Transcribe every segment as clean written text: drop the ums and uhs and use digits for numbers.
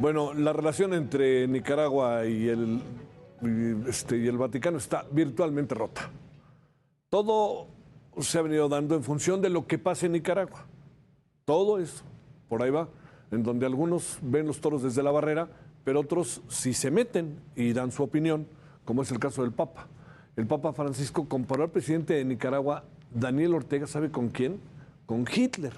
Bueno, la relación entre Nicaragua y el Vaticano está virtualmente rota. Todo se ha venido dando en función de lo que pasa en Nicaragua. Todo eso, por ahí va, en donde algunos ven los toros desde la barrera, pero otros sí se meten y dan su opinión, como es el caso del Papa. El Papa Francisco comparó al presidente de Nicaragua, Daniel Ortega, ¿sabe con quién? Con Hitler.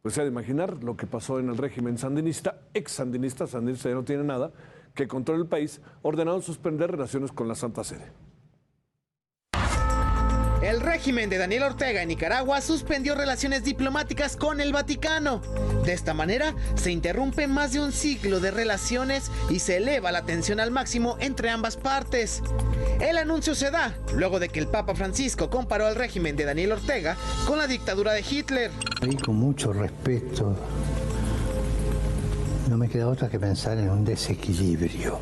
Pues se ha de imaginar lo que pasó en el régimen sandinista, ex-sandinista, sandinista ya no tiene nada, que controla el país, ordenaron suspender relaciones con la Santa Sede. El régimen de Daniel Ortega en Nicaragua suspendió relaciones diplomáticas con el Vaticano. De esta manera, se interrumpe más de un siglo de relaciones y se eleva la tensión al máximo entre ambas partes. El anuncio se da luego de que el Papa Francisco comparó al régimen de Daniel Ortega con la dictadura de Hitler. Y con mucho respeto, no me queda otra que pensar en un desequilibrio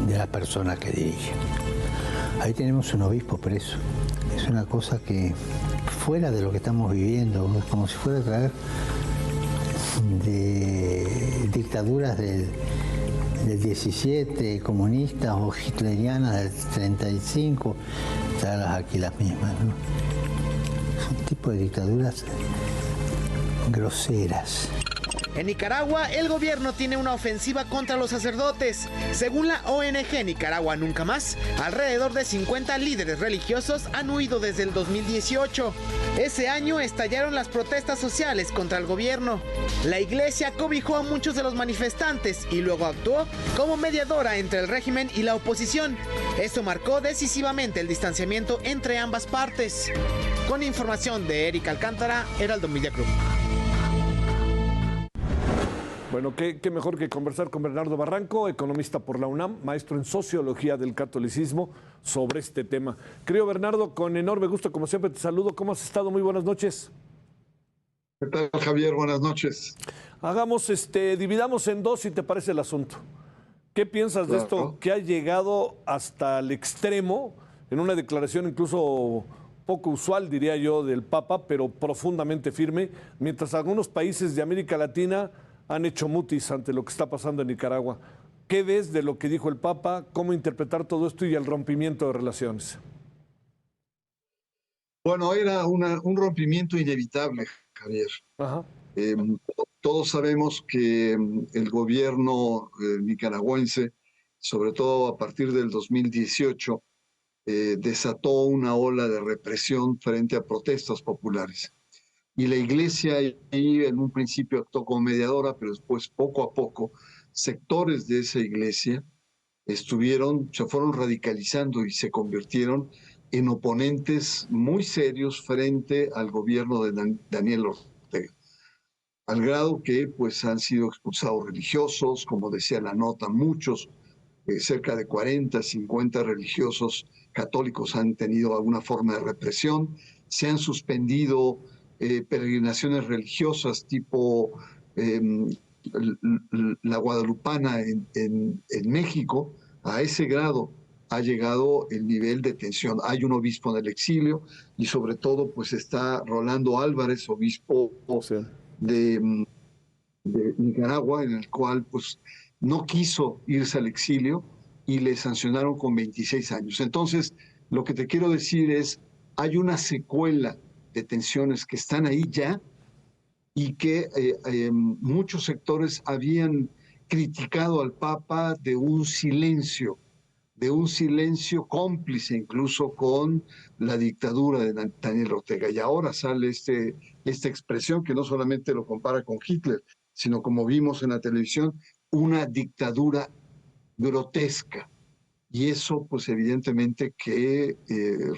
de la persona que dirige. Ahí tenemos un obispo preso. Es una cosa que, fuera de lo que estamos viviendo, es como si fuera a traer de dictaduras del 17, comunistas o hitlerianas del 35, traerlas aquí las mismas, ¿no? Es un tipo de dictaduras groseras. En Nicaragua, el gobierno tiene una ofensiva contra los sacerdotes. Según la ONG Nicaragua Nunca Más, alrededor de 50 líderes religiosos han huido desde el 2018. Ese año estallaron las protestas sociales contra el gobierno. La iglesia cobijó a muchos de los manifestantes y luego actuó como mediadora entre el régimen y la oposición. Esto marcó decisivamente el distanciamiento entre ambas partes. Con información de Erika Alcántara, Heraldo Media Group. Bueno, qué mejor que conversar con Bernardo Barranco, economista por la UNAM, maestro en Sociología del Catolicismo, sobre este tema. Querido Bernardo, con enorme gusto, como siempre, te saludo. ¿Cómo has estado? Muy buenas noches. ¿Qué tal, Javier? Buenas noches. Dividamos en dos, si te parece el asunto. ¿Qué piensas de esto que ha llegado hasta el extremo, en una declaración incluso poco usual, diría yo, del Papa, pero profundamente firme, mientras algunos países de América Latina han hecho mutis ante lo que está pasando en Nicaragua? ¿Qué ves de lo que dijo el Papa? ¿Cómo interpretar todo esto y el rompimiento de relaciones? Bueno, era un rompimiento inevitable, Javier. Ajá. Todos sabemos que el gobierno nicaragüense, sobre todo a partir del 2018, desató una ola de represión frente a protestas populares. Y la iglesia ahí en un principio actuó como mediadora, pero después poco a poco sectores de esa iglesia se fueron radicalizando y se convirtieron en oponentes muy serios frente al gobierno de Daniel Ortega. Al grado que pues han sido expulsados religiosos, como decía la nota, muchos, cerca de 40, 50 religiosos católicos han tenido alguna forma de represión, se han suspendido peregrinaciones religiosas tipo la guadalupana en México. A ese grado ha llegado el nivel de tensión. Hay un obispo en el exilio y sobre todo pues está Rolando Álvarez, obispo de Nicaragua, en el cual pues no quiso irse al exilio y le sancionaron con 26 años. Entonces, lo que te quiero decir es, hay una secuela de tensiones que están ahí ya y que muchos sectores habían criticado al Papa de un silencio cómplice incluso con la dictadura de Daniel Ortega. Y ahora sale esta expresión que no solamente lo compara con Hitler, sino, como vimos en la televisión, una dictadura grotesca. Y eso, pues evidentemente que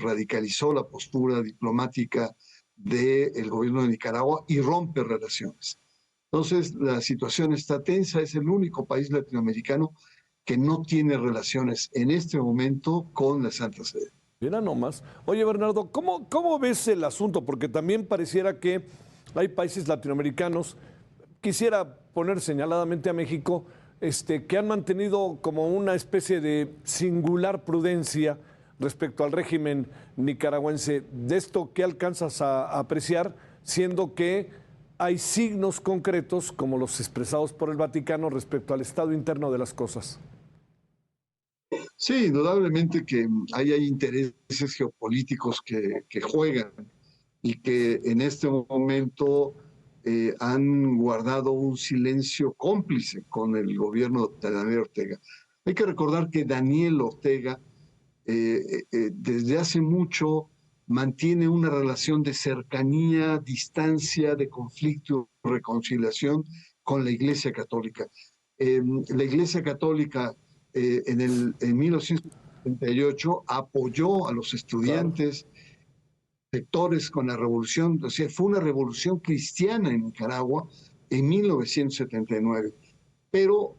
radicalizó la postura diplomática del gobierno de Nicaragua y rompe relaciones. Entonces, la situación está tensa, es el único país latinoamericano que no tiene relaciones en este momento con la Santa Sede. Mira nomás. Oye, Bernardo, ¿cómo ves el asunto? Porque también pareciera que hay países latinoamericanos, quisiera poner señaladamente a México, que han mantenido como una especie de singular prudencia respecto al régimen nicaragüense. De esto, ¿qué alcanzas a apreciar, siendo que hay signos concretos como los expresados por el Vaticano respecto al estado interno de las cosas. Sí, indudablemente que hay intereses geopolíticos que juegan y que en este momento han guardado un silencio cómplice con el gobierno de Daniel Ortega. Hay que recordar que Daniel Ortega desde hace mucho mantiene una relación de cercanía, distancia, de conflicto, reconciliación con la Iglesia Católica. La Iglesia Católica en 1978 apoyó a los estudiantes, claro, sectores con la revolución, o sea, fue una revolución cristiana en Nicaragua en 1979. Pero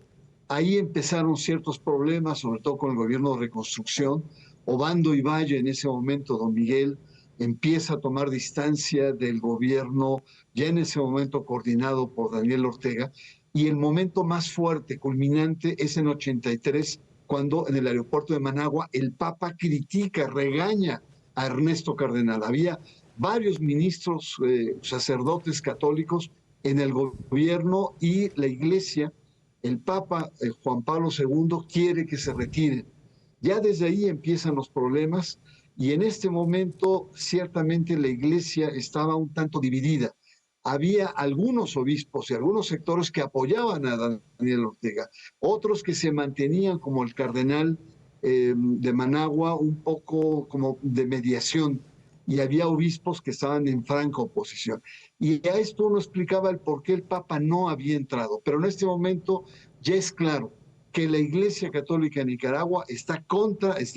ahí empezaron ciertos problemas, sobre todo con el gobierno de reconstrucción. Obando y Valle, en ese momento, don Miguel, empieza a tomar distancia del gobierno, ya en ese momento coordinado por Daniel Ortega, y el momento más fuerte, culminante, es en 83, cuando en el aeropuerto de Managua el Papa critica, regaña a Ernesto Cardenal. Había varios ministros, sacerdotes católicos en el gobierno y la Iglesia. El Papa Juan Pablo II quiere que se retire. Ya desde ahí empiezan los problemas y en este momento ciertamente la Iglesia estaba un tanto dividida. Había algunos obispos y algunos sectores que apoyaban a Daniel Ortega, otros que se mantenían como el cardenal de Managua un poco como de mediación, y había obispos que estaban en franca oposición. Y a esto uno explicaba el por qué el Papa no había entrado, pero en este momento ya es claro que la Iglesia Católica de Nicaragua está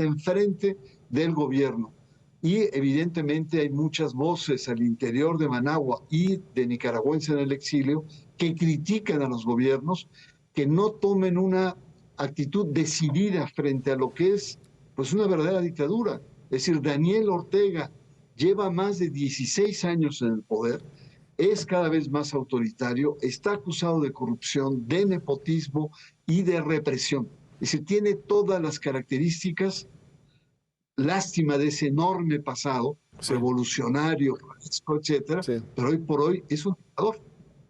enfrente del gobierno. Y evidentemente hay muchas voces al interior de Managua y de nicaragüenses en el exilio que critican a los gobiernos, que no tomen una actitud decidida frente a lo que es pues una verdadera dictadura. Es decir, Daniel Ortega lleva más de 16 años en el poder, es cada vez más autoritario, está acusado de corrupción, de nepotismo y de represión. Es decir, tiene todas las características. Lástima de ese enorme pasado, sí, revolucionario, etcétera, sí, pero hoy por hoy es un dictador.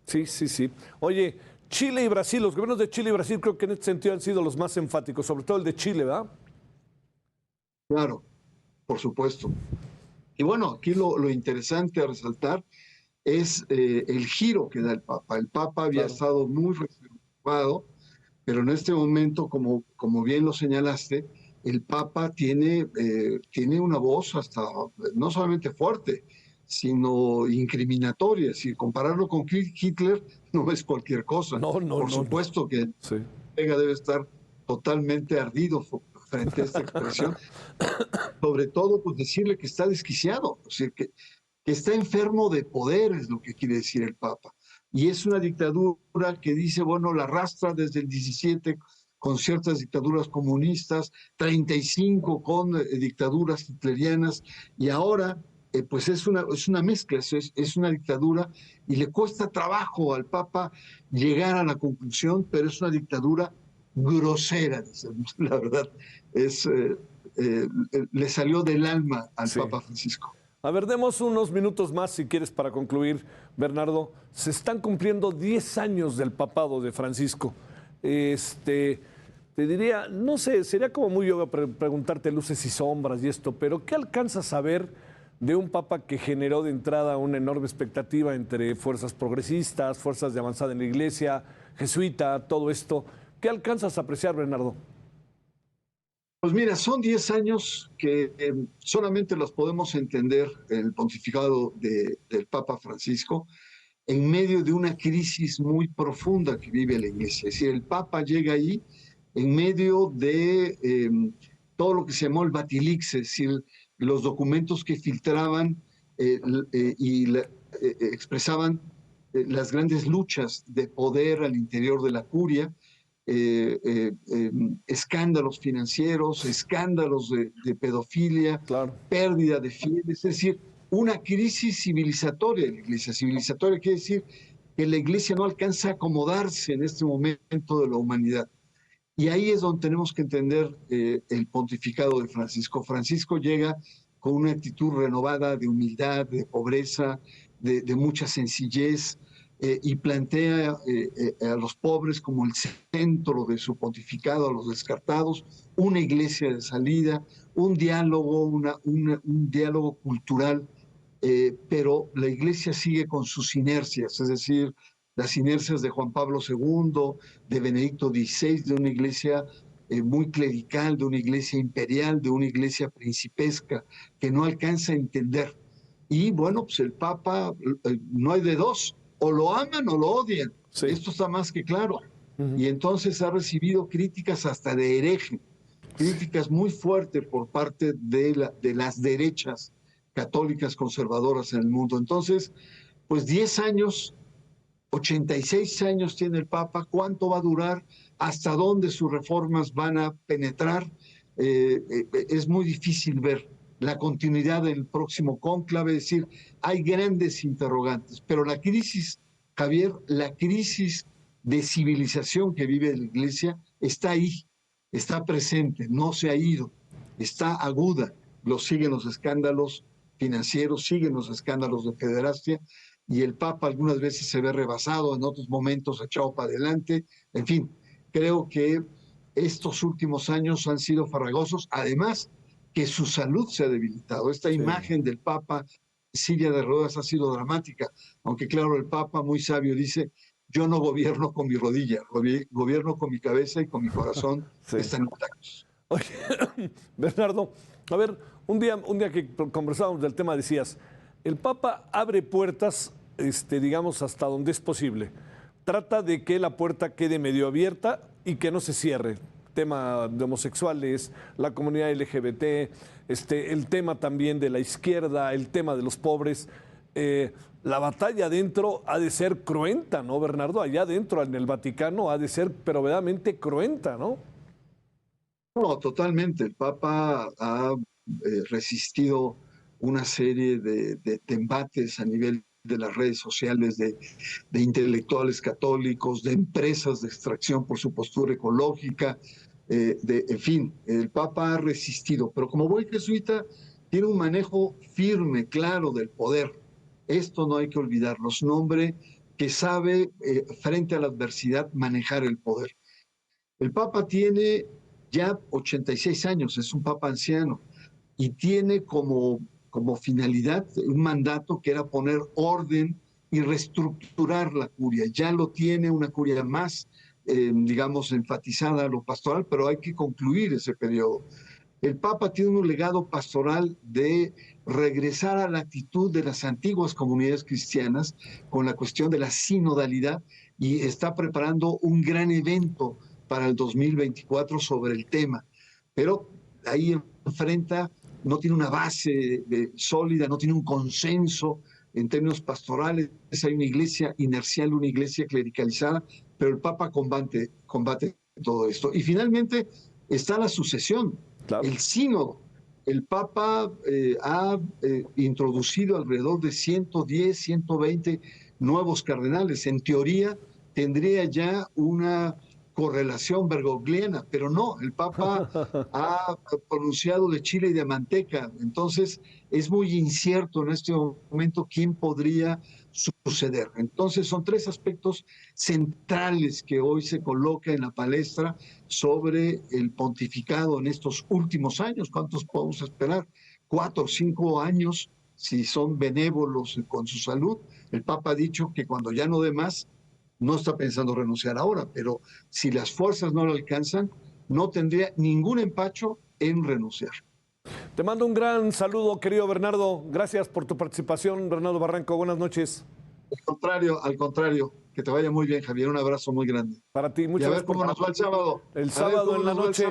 Sí, sí, sí. Oye, Chile y Brasil, los gobiernos de Chile y Brasil creo que en este sentido han sido los más enfáticos, sobre todo el de Chile, ¿verdad? Claro, por supuesto. Y bueno, aquí lo interesante a resaltar es el giro que da el Papa. El Papa había estado muy reservado, pero en este momento, como bien lo señalaste, el Papa tiene una voz hasta no solamente fuerte, sino incriminatoria. Si compararlo con Hitler no es cualquier cosa. Por supuesto que sí, debe estar totalmente ardido frente a esta expresión. Sobre todo, pues decirle que está desquiciado, o sea, que está enfermo de poder, es lo que quiere decir el Papa. Y es una dictadura que dice, bueno, la arrastra desde el 17 con ciertas dictaduras comunistas, 35 con dictaduras hitlerianas, y ahora pues es una mezcla, es una dictadura, y le cuesta trabajo al Papa llegar a la conclusión, pero es una dictadura grosera, la verdad, le salió del alma al sí, Papa Francisco. A ver, demos unos minutos más, si quieres, para concluir, Bernardo. Se están cumpliendo 10 años del papado de Francisco. Te diría, no sé, sería como muy yoga preguntarte luces y sombras y esto, pero ¿qué alcanzas a ver de un papa que generó de entrada una enorme expectativa entre fuerzas progresistas, fuerzas de avanzada en la iglesia, jesuita, todo esto? ¿Qué alcanzas a apreciar, Bernardo? Pues mira, son 10 años que solamente los podemos entender en el pontificado del Papa Francisco en medio de una crisis muy profunda que vive la iglesia. Es decir, el Papa llega ahí en medio de todo lo que se llamó el Batilix, es decir, los documentos que filtraban expresaban las grandes luchas de poder al interior de la curia, escándalos financieros, escándalos de pedofilia, claro, pérdida de fieles, es decir, una crisis civilizatoria de la iglesia. Civilizatoria quiere decir que la iglesia no alcanza a acomodarse en este momento de la humanidad. Y ahí es donde tenemos que entender el pontificado de Francisco. Francisco llega con una actitud renovada de humildad, de pobreza, de mucha sencillez, y plantea a los pobres como el centro de su pontificado, a los descartados, una iglesia de salida, un diálogo, un diálogo cultural, pero la iglesia sigue con sus inercias, es decir, las inercias de Juan Pablo II, de Benedicto XVI, de una iglesia muy clerical, de una iglesia imperial, de una iglesia principesca, que no alcanza a entender. Y bueno, pues el Papa, no hay de dos, o lo aman o lo odian. Sí. Esto está más que claro. Y entonces ha recibido críticas hasta de hereje, críticas muy fuertes por parte de las derechas católicas conservadoras en el mundo. Entonces, pues 10 años, 86 años tiene el Papa, ¿cuánto va a durar? ¿Hasta dónde sus reformas van a penetrar? Es muy difícil ver la continuidad del próximo cónclave, es decir, hay grandes interrogantes, pero la crisis, Javier, la crisis de civilización que vive la Iglesia está ahí, está presente, no se ha ido, está aguda, siguen los escándalos financieros, siguen los escándalos de pederastia, y el Papa algunas veces se ve rebasado, en otros momentos echado para adelante. En fin, creo que estos últimos años han sido farragosos, además que su salud se ha debilitado. Esta imagen del Papa silla de ruedas ha sido dramática, aunque claro, el Papa muy sabio dice, yo no gobierno con mi rodilla, gobierno con mi cabeza y con mi corazón, están intactos. Oye, Bernardo, a ver, un día que conversábamos del tema decías, el Papa abre puertas, digamos, hasta donde es posible. Trata de que la puerta quede medio abierta y que no se cierre. Tema de homosexuales, la comunidad LGBT, el tema también de la izquierda, el tema de los pobres. La batalla adentro ha de ser cruenta, ¿no, Bernardo? Allá adentro, en el Vaticano, ha de ser pero verdaderamente cruenta, ¿no? No, totalmente. El Papa ha resistido una serie de embates a nivel de las redes sociales, de intelectuales católicos, de empresas de extracción por su postura ecológica, en fin, el Papa ha resistido, pero como buen jesuita tiene un manejo firme, claro del poder. Esto no hay que olvidarlo, es un hombre que sabe frente a la adversidad manejar el poder. El Papa tiene ya 86 años, es un Papa anciano y tiene como finalidad un mandato que era poner orden y reestructurar la curia. Ya lo tiene, una curia más, digamos, enfatizada a lo pastoral, pero hay que concluir ese periodo. El Papa tiene un legado pastoral de regresar a la actitud de las antiguas comunidades cristianas con la cuestión de la sinodalidad y está preparando un gran evento para el 2024 sobre el tema. Pero ahí enfrenta, no tiene una base sólida, no tiene un consenso en términos pastorales, hay una iglesia inercial, una iglesia clericalizada, pero el Papa combate todo esto. Y finalmente está la sucesión, claro. El sínodo. El Papa ha introducido alrededor de 110, 120 nuevos cardenales. En teoría tendría ya una correlación bergogliana, pero no, el Papa ha pronunciado de chile y de manteca, entonces es muy incierto en este momento quién podría suceder. Entonces son tres aspectos centrales que hoy se coloca en la palestra sobre el pontificado en estos últimos años. ¿Cuántos podemos esperar? 4 o 5 años, si son benévolos con su salud. El Papa ha dicho que cuando ya no dé más, no está pensando renunciar ahora, pero si las fuerzas no lo alcanzan, no tendría ningún empacho en renunciar. Te mando un gran saludo, querido Bernardo. Gracias por tu participación, Bernardo Barranco. Buenas noches. Al contrario, que te vaya muy bien, Javier. Un abrazo muy grande. Para ti, muchas gracias. Y a ver cómo nos va el sábado. El sábado en la noche.